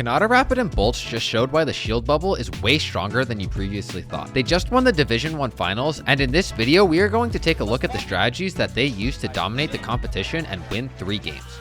Kanata Rapid and Bolts just showed why the shield bubble is way stronger than you previously thought. They just won the Division 1 finals, and in this video we are going to take a look at the strategies that they use to dominate the competition and win 3 games.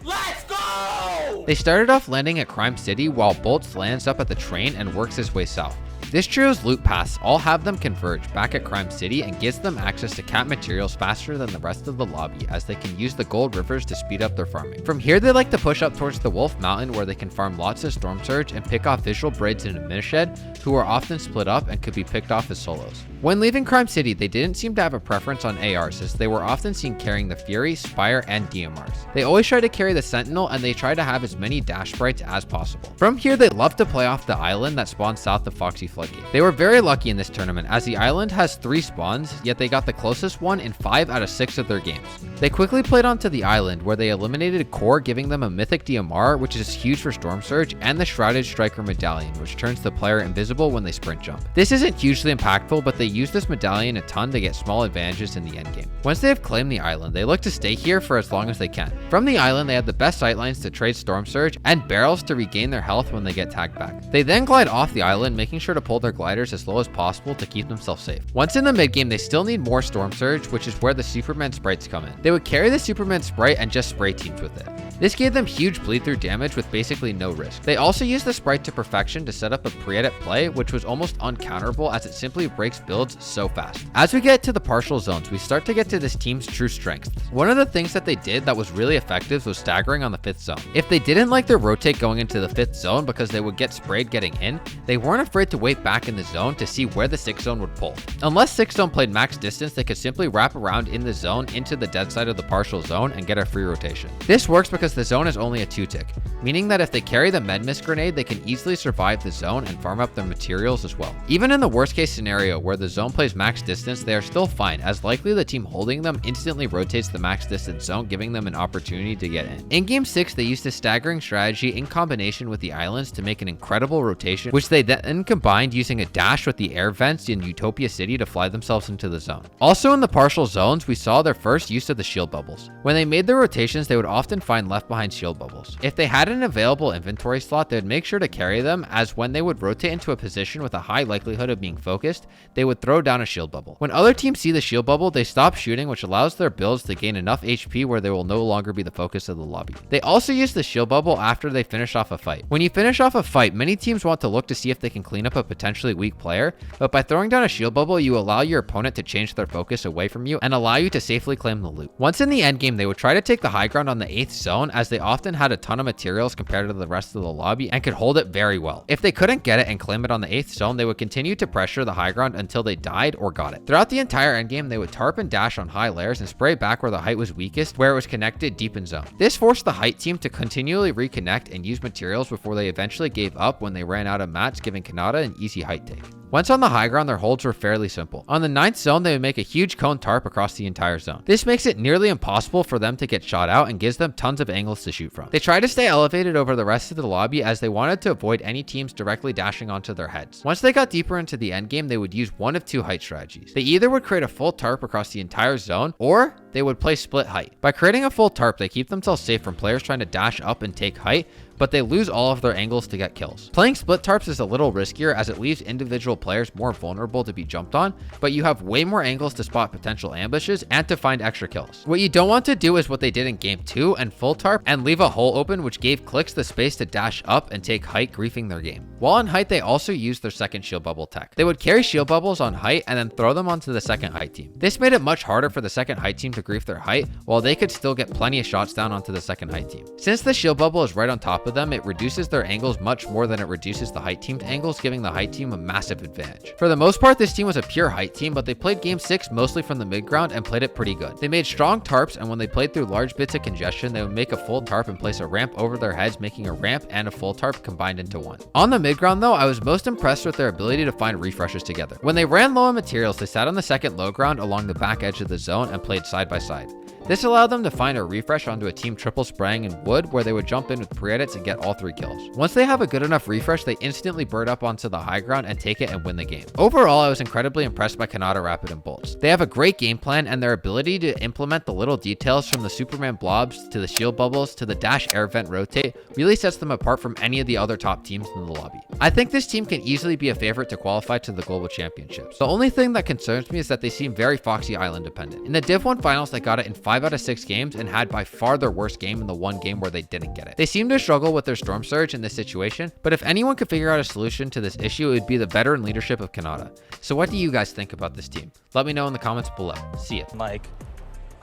Let's go! They started off landing at Crime City while Bolts lands up at the train and works his way south. This trio's loot paths all have them converge back at Crime City and gives them access to cap materials faster than the rest of the lobby, as they can use the gold rivers to speed up their farming. From here they like to push up towards the Wolf Mountain, where they can farm lots of Storm Surge and pick off Visual Braids and Aminoshed, who are often split up and could be picked off as solos. When leaving Crime City, they didn't seem to have a preference on ARs, as they were often seen carrying the Fury, Spire, and DMRs. They always try to carry the Sentinel, and they try to have as many dash sprites as possible. From here they love to play off the island that spawns south of Foxy Floodgate. They were very lucky in this tournament, as the island has 3 spawns, yet they got the closest one in 5 out of 6 of their games. They quickly played onto the island, where they eliminated Core, giving them a Mythic DMR, which is huge for Storm Surge, and the Shrouded Striker Medallion, which turns the player invisible when they sprint jump. This isn't hugely impactful, but they use this medallion a ton to get small advantages in the endgame. Once they have claimed the island, they look to stay here for as long as they can. From the island, they have the best sightlines to trade Storm Surge and barrels to regain their health when they get tagged back. They then glide off the island, making sure to pull their gliders as low as possible to keep themselves safe. Once in the mid game, they still need more Storm Surge, which is where the Superman sprites come in. They would carry the Superman sprite and just spray teams with it. This gave them huge bleed through damage with basically no risk. They also used the sprite to perfection to set up a pre-edit play, which was almost uncounterable as it simply breaks builds so fast. As we get to the partial zones, we start to get to this team's true strengths. One of the things that they did that was really effective was staggering on the 5th zone. If they didn't like their rotate going into the 5th zone because they would get sprayed getting in, they weren't afraid to wait back in the zone to see where the 6th zone would pull. Unless 6th zone played max distance, they could simply wrap around in the zone into the dead side of the partial zone and get a free rotation. This works because the zone is only a 2-tick, meaning that if they carry the Medmist grenade, they can easily survive the zone and farm up their materials as well. Even in the worst case scenario where the zone plays max distance, they are still fine, as likely the team holding them instantly rotates the max distance zone, giving them an opportunity to get in. In game 6, they used a staggering strategy in combination with the islands to make an incredible rotation, which they then combined using a dash with the air vents in Utopia City to fly themselves into the zone. Also in the partial zones, we saw their first use of the shield bubbles. When they made their rotations, they would often find left behind shield bubbles. If they had an available inventory slot, they would make sure to carry them, as when they would rotate into a position with a high likelihood of being focused, they would throw down a shield bubble. When other teams see the shield bubble, they stop shooting, which allows their builds to gain enough HP where they will no longer be the focus of the lobby. They also use the shield bubble after they finish off a fight. When you finish off a fight, many teams want to look to see if they can clean up a potentially weak player, but by throwing down a shield bubble, you allow your opponent to change their focus away from you and allow you to safely claim the loot. Once in the endgame, they would try to take the high ground on the 8th zone, as they often had a ton of materials compared to the rest of the lobby and could hold it very well. If they couldn't get it and claim it on the 8th zone, they would continue to pressure the high ground until they died or got it. Throughout the entire endgame, they would tarp and dash on high layers and spray back where the height was weakest, where it was connected deep in zone. This forced the height team to continually reconnect and use materials before they eventually gave up when they ran out of mats, giving Kanata an easy height take. Once on the high ground, their holds were fairly simple. On the 9th zone, they would make a huge cone tarp across the entire zone. This makes it nearly impossible for them to get shot out and gives them tons of angles to shoot from. They try to stay elevated over the rest of the lobby, as they wanted to avoid any teams directly dashing onto their heads. Once they got deeper into the endgame, they would use one of 2 height strategies. They either would create a full tarp across the entire zone, or they would play split height. By creating a full tarp, they keep themselves safe from players trying to dash up and take height, but they lose all of their angles to get kills. Playing split tarps is a little riskier, as it leaves individual players more vulnerable to be jumped on, but you have way more angles to spot potential ambushes and to find extra kills. What you don't want to do is what they did in game 2 and full tarp and leave a hole open, which gave Clix the space to dash up and take height, griefing their game. While on height, they also used their second shield bubble tech. They would carry shield bubbles on height and then throw them onto the second height team. This made it much harder for the second height team to grief their height, while they could still get plenty of shots down onto the second height team. Since the shield bubble is right on top of them, it reduces their angles much more than it reduces the height team's angles, giving the height team a massive advantage. For the most part, this team was a pure height team, but they played game 6 mostly from the mid ground and played it pretty good. They made strong tarps, and when they played through large bits of congestion, they would make a full tarp and place a ramp over their heads, making a ramp and a full tarp combined into one. On the mid ground though, I was most impressed with their ability to find refreshes together. When they ran low on materials, they sat on the second low ground along the back edge of the zone and played side by side. This allowed them to find a refresh onto a team triple spraying in wood where they would jump in with pre-edits and get all 3 kills. Once they have a good enough refresh, they instantly bird up onto the high ground and take it and win the game. Overall, I was incredibly impressed by Kanata Rapid and Bolts. They have a great game plan, and their ability to implement the little details from the Superman blobs to the shield bubbles to the dash air vent rotate really sets them apart from any of the other top teams in the lobby. I think this team can easily be a favorite to qualify to the Global Championships. The only thing that concerns me is that they seem very Foxy Island dependent. In the Div 1 finals, they got it in 5 out of 6 games and had by far their worst game in the one game where they didn't get it. They seem to struggle with their Storm Surge in this situation, but if anyone could figure out a solution to this issue, it would be the veteran leadership of Kanata. So what do you guys think about this team? Let me know in the comments below. See ya. Like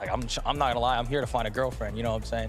I'm not gonna lie, I'm here to find a girlfriend, you know what I'm saying?